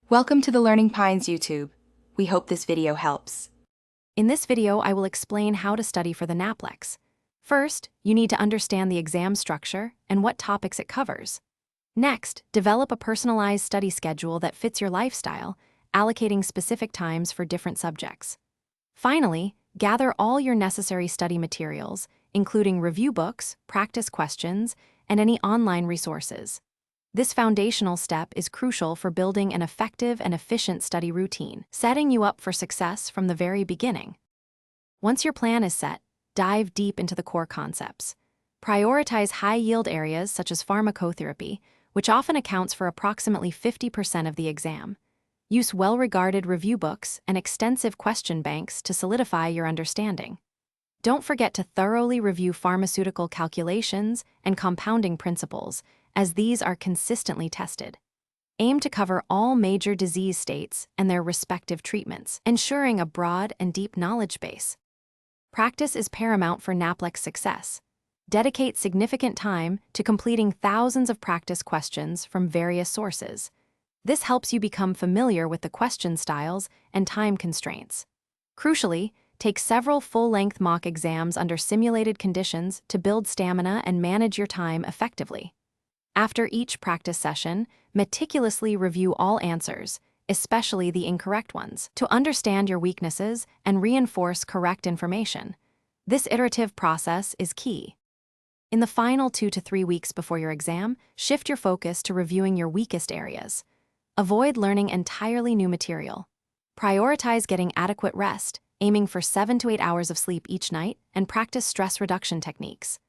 Welcome to the Learning Pines YouTube. We hope this video helps. In this video, I will explain how to study for the NAPLEX. First, you need to understand the exam structure and what topics it covers. Next, develop a personalized study schedule that fits your lifestyle, allocating specific times for different subjects. Finally, gather all your necessary study materials, including review books, practice questions, and any online resources. This foundational step is crucial for building an effective and efficient study routine, setting you up for success from the very beginning. Once your plan is set, dive deep into the core concepts. Prioritize high-yield areas such as pharmacotherapy, which often accounts for approximately 50% of the exam. Use well-regarded review books and extensive question banks to solidify your understanding. Don't forget to thoroughly review pharmaceutical calculations and compounding principles, as these are consistently tested. Aim to cover all major disease states and their respective treatments, ensuring a broad and deep knowledge base. Practice is paramount for NAPLEX success. Dedicate significant time to completing thousands of practice questions from various sources. This helps you become familiar with the question styles and time constraints. Crucially, take several full-length mock exams under simulated conditions to build stamina and manage your time effectively. After each practice session, meticulously review all answers, especially the incorrect ones, to understand your weaknesses and reinforce correct information. This iterative process is key. In the final 2 to 3 weeks before your exam, shift your focus to reviewing your weakest areas. Avoid learning entirely new material. Prioritize getting adequate rest, aiming for 7 to 8 hours of sleep each night, and practice stress reduction techniques.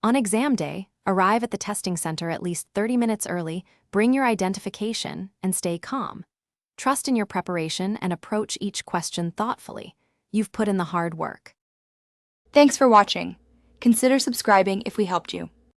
On exam day, arrive at the testing center at least 30 minutes early, bring your identification, and stay calm. Trust in your preparation and approach each question thoughtfully. You've put in the hard work. Thanks for watching. Consider subscribing if we helped you.